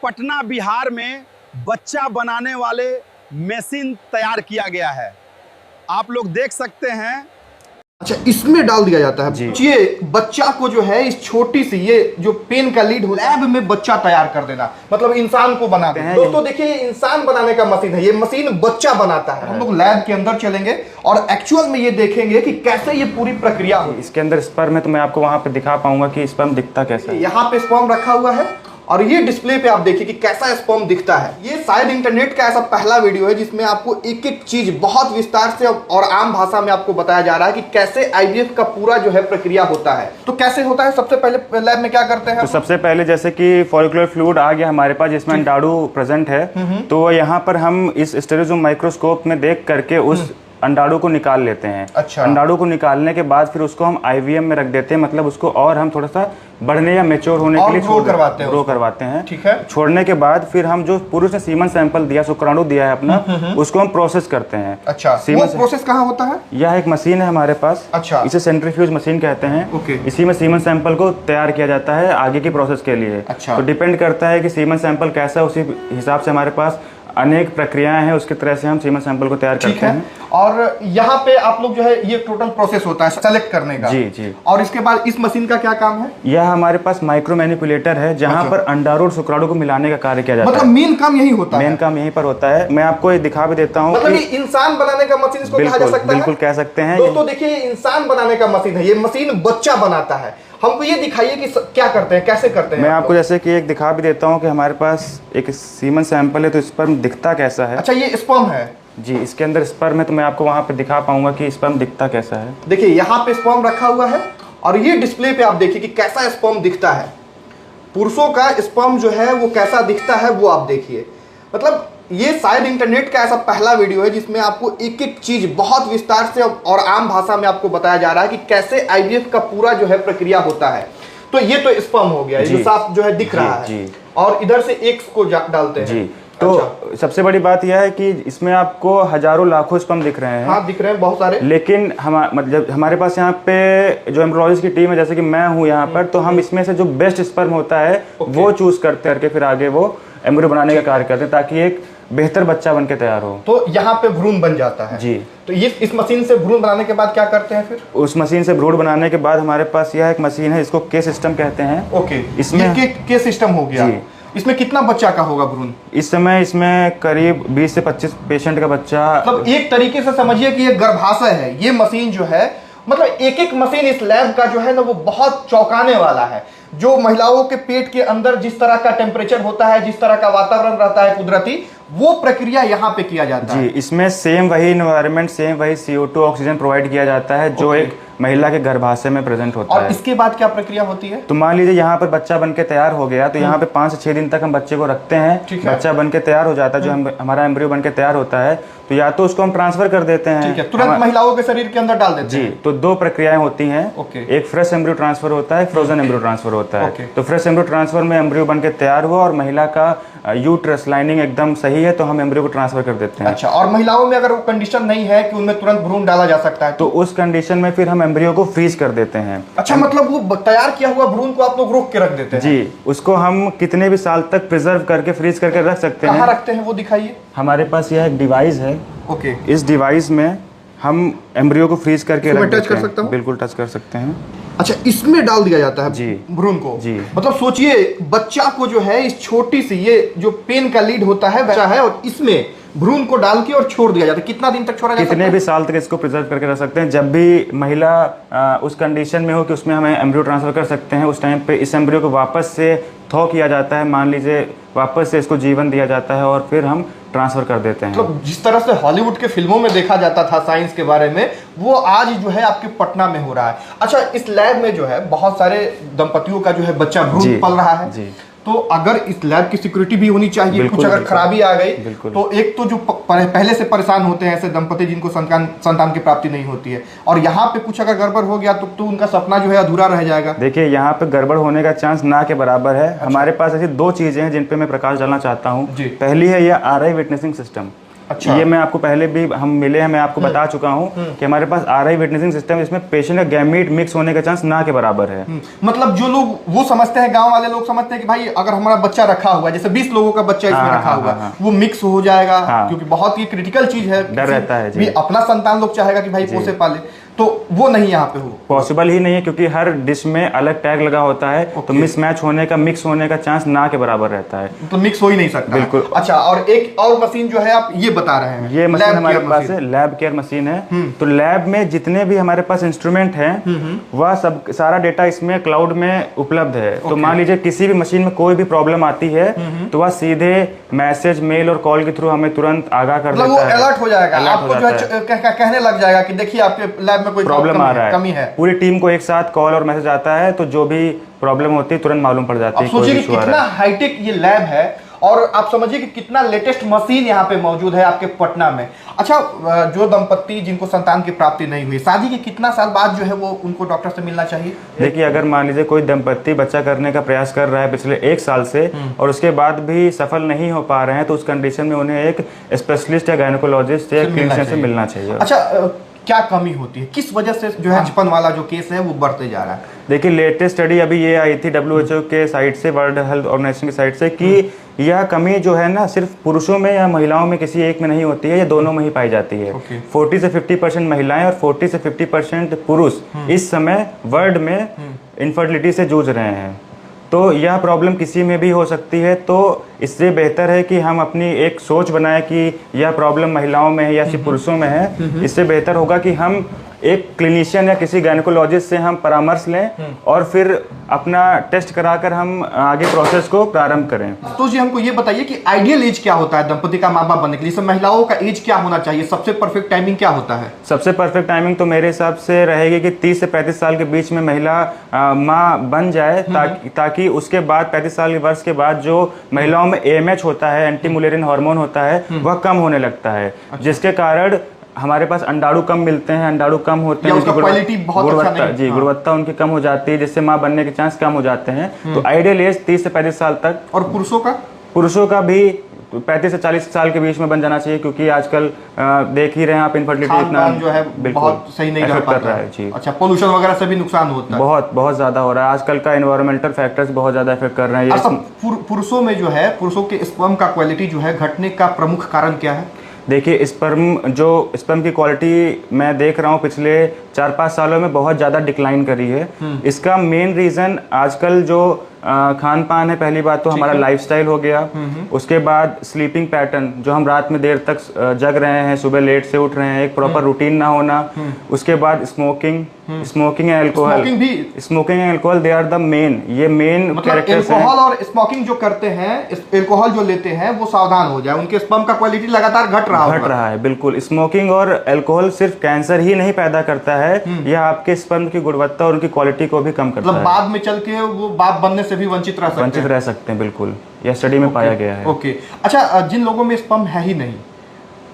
पटना बिहार में बच्चा बनाने वाले मशीन तैयार किया गया है। आप लोग देख सकते हैं। अच्छा, इसमें डाल दिया जाता है। ये बच्चा को जो है इस छोटी सी ये जो पेन का लीड हो लैब में बच्चा तैयार कर देना, मतलब इंसान को बनाते हैं। दोस्तों देखिए, इंसान बनाने का मशीन है, ये मशीन बच्चा बनाता है। हम लोग लैब के अंदर चलेंगे और एक्चुअल में ये देखेंगे कि कैसे ये पूरी प्रक्रिया हो। इसके अंदर स्पर्म है, तो मैं आपको वहां पे दिखा पाऊंगा कि स्पर्म दिखता कैसा है। यहाँ पे स्पर्म रखा हुआ है और ये डिस्प्ले पे आप देखिए कि कैसा स्पर्म दिखता है। ये शायद इंटरनेट का ऐसा पहला वीडियो है जिसमें आपको एक एक चीज बहुत विस्तार से और आम भाषा में आपको बताया जा रहा है कि कैसे आईवीएफ का पूरा जो है प्रक्रिया होता है। तो कैसे होता है, सबसे पहले लैब में क्या करते हैं? तो सबसे पहले जैसे कि फॉलिकुलर फ्लूइड आ गया हमारे पास, जिसमें अंडाणु प्रेजेंट है, तो यहाँ पर हम इस स्टेरियोजूम माइक्रोस्कोप में देख करके उस अंडाणु को निकाल लेते हैं। अच्छा। अंडाणु को निकालने के बाद फिर उसको हम आईवीएम में रख देते हैं, मतलब उसको और हम थोड़ा सा बढ़ने या मेच्योर होने के लिए ग्रो करवाते हैं। ठीक है। छोड़ने के बाद फिर हम जो पुरुष ने सीमन सैंपल दिया, शुक्राणु दिया है अपना, उसको हम प्रोसेस करते हैं। अच्छा, वो प्रोसेस कहाँ होता है? यह एक मशीन है हमारे पास। अच्छा। इसे सेंट्रीफ्यूज मशीन कहते हैं। ओके। इसी में सीमन सैंपल को तैयार किया जाता है आगे की प्रोसेस के लिए। अच्छा। तो डिपेंड करता है कि सीमन सैंपल कैसा है, उसी हिसाब से हमारे पास अनेक प्रक्रियाएं हैं, उसकी तरह से हम सीमन सैंपल को तैयार करते हैं। और यहाँ पे आप लोग जो है ये टोटल प्रोसेस होता है सेलेक्ट करने का। जी जी। और इसके बाद इस मशीन का क्या काम है? यह हमारे पास माइक्रो मैनिपुलेटर है, जहाँ पर अंडाणु और शुक्राणु को मिलाने का कार्य किया जाता है। मतलब मेन काम यही होता है? मेन काम यहीं पर होता है। मैं आपको ये दिखा भी देता हूँ। मतलब ये इंसान बनाने का मशीन इसको कहा जा सकता है? बिल्कुल कह सकते हैं। दोस्तों देखिए, इंसान बनाने का मशीन है, ये मशीन बच्चा बनाता है। हमको ये दिखाइए कि क्या करते हैं, कैसे करते हैं? मैं आपको जैसे कि एक दिखा भी देता हूँ कि हमारे पास एक सीमन सैंपल है, तो स्पर्म दिखता कैसा है। अच्छा, ये स्पर्म है? जी, इसके अंदर स्पर्म है, तो मैं आपको वहाँ पे दिखा पाऊंगा कि स्पर्म दिखता कैसा है। देखिए, यहाँ पे स्पर्म रखा हुआ है और ये डिस्प्ले पे आप देखिए कि कैसा स्पर्म दिखता है। पुरुषों का स्पर्म जो है वो कैसा दिखता है वो आप देखिए। मतलब ये शायद इंटरनेट का ऐसा पहला वीडियो है जिसमें आपको एक एक चीज बहुत विस्तार से और आम भाषा में आपको बताया जा रहा है कि कैसे आईवीएफ का पूरा जो है प्रक्रिया होता है। तो ये तो स्पर्म हो गया, जो साफ जो है दिख रहा है, और इधर से एग्स को डालते हैं। जी। तो अच्छा। सबसे बड़ी बात यह है कि इसमें आपको हजारों लाखों स्पर्म दिख रहे हैं। हाँ, दिख रहे हैं बहुत सारे। लेकिन मतलब हमारे पास यहाँ पे जो एम्ब्रियोलॉजिस्ट की टीम है, जैसे कि मैं हूँ यहाँ पर, तो हम इसमें से जो बेस्ट स्पर्म होता है वो चूज करके फिर आगे वो एम्ब्रियो बनाने का कार्य करते हैं, ताकि एक बेहतर बच्चा बनके तैयार हो। तो यहाँ पे भ्रूण बन जाता है। जी। तो इस मशीन से भ्रूण बनाने के बाद क्या करते हैं फिर? उस मशीन से भ्रूण बनाने के बाद हमारे पास यह एक मशीन है, इसको के सिस्टम कहते हैं। ओके, इसमें के सिस्टम हो गया। जी। इसमें कितना बच्चा का होगा भ्रूण? इस समय इसमें करीब 20 से 25 पेशेंट का बच्चा। मतलब एक तरीके से समझिए कि ये गर्भाशय है। ये मशीन जो है, मतलब एक एक मशीन इस लैब का जो है ना वो बहुत चौंकाने वाला है। जो महिलाओं के पेट के अंदर जिस तरह का टेम्परेचर होता है, जिस तरह का वातावरण रहता है कुदरती, वो प्रक्रिया यहाँ पे किया जाता है। जी, इसमें सेम वही एनवायरनमेंट, सेम वही CO2 ऑक्सीजन प्रोवाइड किया जाता है जो एक महिला के गर्भाशय में प्रेजेंट होता है। और इसके बाद क्या प्रक्रिया होती है? तो मान लीजिए यहाँ पर बच्चा बनके तैयार हो गया, तो यहाँ पे 5 से 6 दिन तक हम बच्चे को रखते हैं। बच्चा बनके तैयार हो जाता है, जो हमारा एम्ब्रियो बनके तैयार होता है, तो या तो उसको हम ट्रांसफर कर देते हैं। ठीक है, तुरंत महिलाओं के शरीर के अंदर डाल देते हैं। जी। तो 2 प्रक्रियाएं होती हैं। एक फ्रेश एम्ब्रियो ट्रांसफर होता है, फ्रोजन एम्ब्रियो ट्रांसफर होता है। तो फ्रेश एम्ब्रियो ट्रांसफर में एम्ब्रियो बनके तैयार हुआ और महिला का यूट्रस लाइनिंग एकदम सही है, तो हम एम्ब्रियो को ट्रांसफर कर देते हैं। अच्छा, और महिलाओं में अगर वो कंडीशन नहीं है कि उनमें तुरंत भ्रूण डाला जा सकता है, तो उस कंडीशन में फिर हम एम्ब्रियो को फ्रीज कर देते हैं। अच्छा, मतलब वो तैयार किया हुआ भ्रूण को आप लोग रोक के रख देते हैं? जी, उसको हम कितने भी साल तक प्रिजर्व करके फ्रीज करके रख सकते हैं। कहाँ रखते हैं वो दिखाइए। हमारे पास यह एक डिवाइस है। ओके। इस डिवाइस में हम एम्ब्रियो को फ्रीज करके रख देते हैं। टच कर सकता हूं? बिल्कुल टच कर सकते हैं। अच्छा, इसमें डाल दिया जाता है जी भ्रूण को। जी। मतलब सोचिए, बच्चा को जो है इस छोटी सी ये जो पेन का लीड होता है बच्चा है, और इसमें भ्रूण को डाल के और छोड़ दिया जाता है। कितना दिन तक छोड़ा जाता है? कितने भी साल तक इसको प्रिजर्व करके रख सकते हैं। जब भी महिला उस कंडीशन में हो कि उसमें हमें एम्ब्रियो ट्रांसफर कर सकते हैं, उस टाइम पे इस एम्ब्रियो को वापस से थॉ किया जाता है, मान लीजिए वापस से इसको जीवन दिया जाता है और फिर हम ट्रांसफर कर देते हैं। मतलब जिस तरह से हॉलीवुड के फिल्मों में देखा जाता था साइंस के बारे में, वो आज जो है आपके पटना में हो रहा है। अच्छा, इस लैब में जो है बहुत सारे दंपतियों का जो है बच्चा भ्रूण पल रहा है। जी। तो अगर इस लैब की सिक्योरिटी भी होनी चाहिए, कुछ अगर खराबी आ गई तो एक तो जो पहले से परेशान होते हैं ऐसे दंपति जिनको संतान की प्राप्ति नहीं होती है, और यहाँ पे कुछ अगर गड़बड़ हो गया तो उनका सपना जो है अधूरा रह जाएगा। देखिए, यहाँ पे गड़बड़ होने का चांस ना के बराबर है। हमारे पास ऐसी 2 चीजें हैं जिन पे मैं प्रकाश डालना चाहता हूँ। पहली है यह RI विटनेसिंग सिस्टम। अच्छा। ये मैं आपको पहले भी हम मिले हैं, मैं आपको बता चुका हूँ कि हमारे पास RI विटनेसिंग सिस्टम, इसमें पेशेंट का गैमीट मिक्स होने का चांस ना के बराबर है। मतलब जो लोग वो समझते हैं, गांव वाले लोग समझते हैं कि भाई अगर हमारा बच्चा रखा हुआ है, जैसे 20 लोगों का बच्चा इसमें रखा हुआ है, वो मिक्स हो जाएगा, क्योंकि बहुत ही क्रिटिकल चीज है, डर रहता है जी। भी अपना संतान लोग चाहेगा कि भाई पोसे पाले, तो वो नहीं यहाँ पे हो पॉसिबल ही नहीं है, क्योंकि हर डिश में अलग टैग लगा होता है, तो मिसमैच होने का, मिक्स होने का चांस ना के बराबर रहता है, तो मिक्स हो ही नहीं सकता। बिल्कुल। अच्छा, और एक और मशीन जो है आप ये बता रहे हैं, ये मशीन लैब हमारे केयर पास मशीन। है, लैब केयर मशीन है। तो लैब में जितने भी हमारे पास इंस्ट्रूमेंट हैं, वह सब सारा डेटा इसमें क्लाउड में उपलब्ध है। तो मान लीजिए किसी भी मशीन में कोई भी प्रॉब्लम आती है, तो वह सीधे मैसेज, मेल और कॉल के थ्रू हमें तुरंत आगाह कर मतलब देता वो है, अलर्ट हो जाएगा, अलर्ट आपको हो जो है जाता है। कहने लग जाएगा कि देखिए आपके लैब में कोई प्रॉब्लम आ रहा कमी है। पूरी टीम को एक साथ कॉल और मैसेज आता है, तो जो भी प्रॉब्लम होती है तुरंत मालूम पड़ जाती है। अब सोचिए कि कितना हाईटेक ये लैब है, और आप समझिए कि कितना लेटेस्ट मशीन यहाँ पे मौजूद है आपके पटना में। अच्छा, जो दंपत्ति जिनको संतान की प्राप्ति नहीं हुई, शादी के कितना साल बाद जो है वो उनको डॉक्टर से मिलना चाहिए? देखिए, अगर मान लीजिए कोई दंपत्ति बच्चा करने का प्रयास कर रहा है पिछले 1 साल से, और उसके बाद भी सफल नहीं हो पा रहे हैं, तो उस कंडीशन में उन्हें एक स्पेशलिस्ट या गायनोकोलॉजिस्ट या क्लिनिशियन से मिलना चाहिए। अच्छा, क्या कमी होती है, किस वजह से जो है बचपन वाला जो केस है वो बढ़ते जा रहा है? देखिए, लेटेस्ट स्टडी अभी ये आई थी WHO के साइट से, वर्ल्ड हेल्थ ऑर्गेनाइजेशन की साइट से, कि यह कमी जो है ना सिर्फ पुरुषों में या महिलाओं में किसी एक में नहीं होती है, ये दोनों में ही पाई जाती है। 40 से 50% महिलाएं और 40 से 50% पुरुष इस समय वर्ल्ड में इनफर्टिलिटी से जूझ रहे हैं। तो यह प्रॉब्लम किसी में भी हो सकती है, तो इससे बेहतर है कि हम अपनी एक सोच बनाएं कि यह प्रॉब्लम महिलाओं में है या सिर्फ पुरुषों में है। इससे बेहतर होगा कि हम एक क्लिनिशियन या किसी गायनोकोलॉजिस्ट से हम परामर्श लें और फिर अपना टेस्ट कराकर हम आगे प्रोसेस को प्रारंभ करें। तो जी हमको ये बताइए कि आइडियल एज क्या होता है दंपति का माँ बाप बनने के लिए? महिलाओं का एज क्या होना चाहिए? सबसे परफेक्ट टाइमिंग क्या होता है? सबसे परफेक्ट टाइमिंग तो मेरे हिसाब से रहेगी कि 30 से 35 साल के बीच में महिला माँ बन जाए, ताकि उसके बाद 35 साल के वर्ष के बाद जो महिलाओं में AMH होता है, एंटी मुलेरियन हार्मोन होता है, वह कम होने लगता है, जिसके कारण हमारे पास अंडाणु कम मिलते हैं, अंडाणु कम होते हैं, गुणवत्ता उनकी कम हो जाती है, जिससे माँ बनने के चांस कम हो जाते हैं। तो आइडियल एज 30 से 35 साल तक। और पुरुषों का भी 35 से 40 साल के बीच में बन जाना चाहिए, क्योंकि आजकल देख ही रहे हैं आप, इनफर्टिलिटी इतना जो है बहुत सही नहीं कर रहा है जी। अच्छा, पोल्यूशन वगैरह से भी नुकसान होता है, बहुत ज्यादा हो रहा है आजकल का, एनवायरमेंटल फैक्टर्स बहुत ज्यादा इफेक्ट कर रहे हैं। पुरुषों में जो है, पुरुषों के स्पर्म का क्वालिटी जो है घटने का प्रमुख कारण क्या है? देखिए, स्पर्म की क्वालिटी मैं देख रहा हूँ पिछले 4-5 सालों में बहुत ज़्यादा डिक्लाइन करी है। इसका मेन रीज़न आजकल जो खान पान है, पहली बात तो हमारा लाइफस्टाइल हो गया, उसके बाद स्लीपिंग पैटर्न, जो हम रात में देर तक जग रहे हैं, सुबह लेट से उठ रहे हैं, एक प्रॉपर रूटीन ना होना, उसके बाद smoking and alcohol, they are the main, ये मेन कैरेक्टर्स हैं। अल्कोहल और स्मोकिंग जो करते हैं, अल्कोहल जो लेते हैं, वो सावधान हो जाए, उनके स्पर्म का क्वालिटी लगातार घट रहा है। बिल्कुल, स्मोकिंग और अल्कोहल सिर्फ कैंसर ही नहीं पैदा करता है, यह आपके स्पर्म की गुणवत्ता और उनकी क्वालिटी को भी कम करता है। बाद में चल के वो बाप बनने से भी वंचित रह सकते हैं। बिल्कुल, यह स्टडी में पाया गया है। ओके, अच्छा, जिन लोगों में स्पर्म है ही नहीं,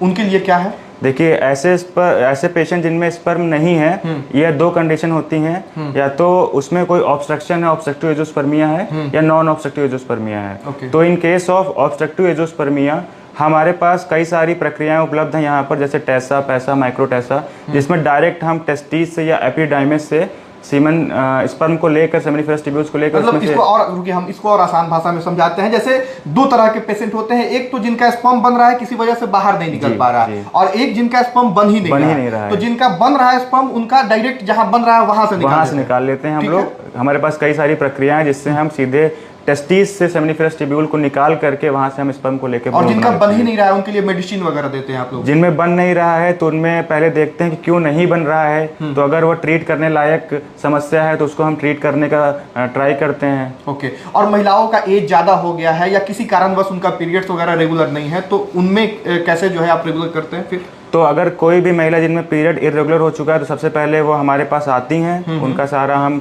उनके लिए क्या है? देखिए, ऐसे पेशेंट जिनमें स्पर्म नहीं है, यह 2 कंडीशन होती हैं, या तो उसमें कोई ऑब्स्ट्रक्शन है, ऑब्स्ट्रक्टिव एजोस्पर्मिया है, या नॉन ऑब्स्ट्रक्टिव एजोस्पर्मिया है। तो in case of obstructive azoospermia हमारे पास कई सारी प्रक्रियाएं उपलब्ध हैं यहाँ पर, जैसे टेसा, पैसा, माइक्रोटेसा, जिसमें डायरेक्ट हम टेस्टिस से या एपिडाइमिस से सीमन स्पर्म को लेकर, सेमिनिफरस ट्यूब्यूल्स को लेकर, मतलब हम इसको और आसान भाषा में समझाते हैं। जैसे 2 तरह के पेशेंट होते हैं, एक तो जिनका स्पर्म बन रहा है, किसी वजह से बाहर नहीं निकल पा रहा है, और एक जिनका स्पर्म बन ही नहीं रहा है। तो जिनका बन रहा है स्पर्म, उनका डायरेक्ट जहां बन रहा है वहां से निकाल लेते हैं हम लोग। हमारे पास कई सारी प्रक्रियाएं जिससे हम सीधे टेस्टिस से सेमिनिफरस ट्यूब्यूल को निकाल करके वहां से हम स्पर्म को लेकर, और जिनका बन ही नहीं रहा है उनके लिए मेडिसिन वगैरह देते हैं आप लोग? जिनमें बन नहीं रहा है तो उनमें पहले देखते हैं कि क्यों नहीं बन रहा है, तो अगर वो ट्रीट करने लायक समस्या है तो उसको हम ट्रीट करने का ट्राई करते हैं। ओके, और महिलाओं का एज ज्यादा हो गया है या किसी कारणवश उनका पीरियड्स वगैरह रेगुलर नहीं है, तो उनमें कैसे जो है आप रेगुलर करते हैं फिर? तो अगर कोई भी महिला जिनमें पीरियड इरेगुलर हो चुका है, तो सबसे पहले वो हमारे पास आती हैं, उनका सारा हम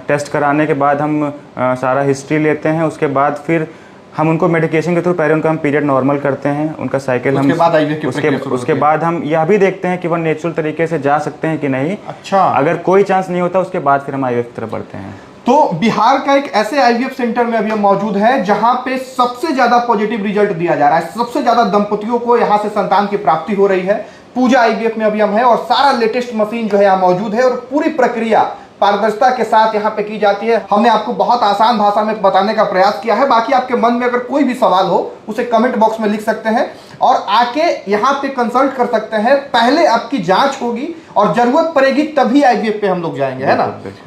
टेस्ट कराने के बाद हम सारा हिस्ट्री लेते हैं, उसके बाद फिर हम उनको मेडिकेशन के थ्रू पहले उनका हम पीरियड नॉर्मल करते हैं, उनका साइकिल उसके बाद हम यह भी देखते हैं कि वो नेचुरल तरीके से जा सकते हैं कि नहीं। अच्छा, अगर कोई चांस नहीं होता उसके बाद फिर हम IVF की तरफ बढ़ते हैं। तो बिहार का एक ऐसे आईवीएफ सेंटर में अभी हम मौजूद है जहां पे सबसे ज्यादा पॉजिटिव रिजल्ट दिया जा रहा है, सबसे ज्यादा दंपतियों को यहां से संतान की प्राप्ति हो रही है। पूजा आईवीएफ में अभी हम हैं और सारा लेटेस्ट मशीन जो है यहाँ मौजूद है और पूरी प्रक्रिया पारदर्शिता के साथ यहाँ पे की जाती है। हमने आपको बहुत आसान भाषा में बताने का प्रयास किया है। बाकी आपके मन में अगर कोई भी सवाल हो उसे कमेंट बॉक्स में लिख सकते हैं और आके यहाँ पे कंसल्ट कर सकते हैं। पहले आपकी जांच होगी और जरूरत पड़ेगी तभी आईवीएफ पे हम लोग जाएंगे, है ना।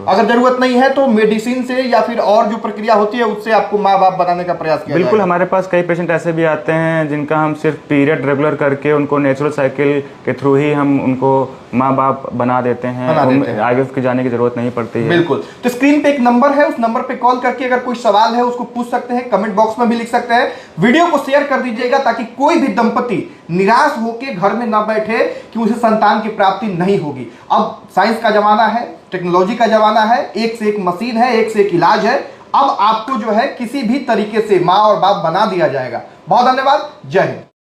अगर जरूरत नहीं है तो मेडिसिन से या फिर और जो प्रक्रिया होती है उससे आपको माँ बाप बनाने का प्रयास किया बिल्कुल। हमारे पास कई पेशेंट ऐसे भी आते हैं जिनका हम सिर्फ पीरियड रेगुलर करके उनको नेचुरल साइकिल के थ्रू ही हम उनको माँ बाप बना देते हैं, आईवीएफ की जाने की जरूरत नहीं पड़ती है। बिल्कुल। तो स्क्रीन पे एक नंबर है, उस नंबर पे कॉल करके अगर कोई सवाल है उसको पूछ सकते हैं, कमेंट बॉक्स में भी लिख सकते हैं। वीडियो को शेयर कर दीजिएगा ताकि कोई भी दंपति निराश होकर घर में ना बैठे कि उसे संतान की प्राप्ति नहीं होगी। अब साइंस का जमाना है, टेक्नोलॉजी का जमाना है, एक से एक मशीन है, एक से एक इलाज है। अब आपको जो है किसी भी तरीके से माँ और बाप बना दिया जाएगा। बहुत धन्यवाद। जय हिंद।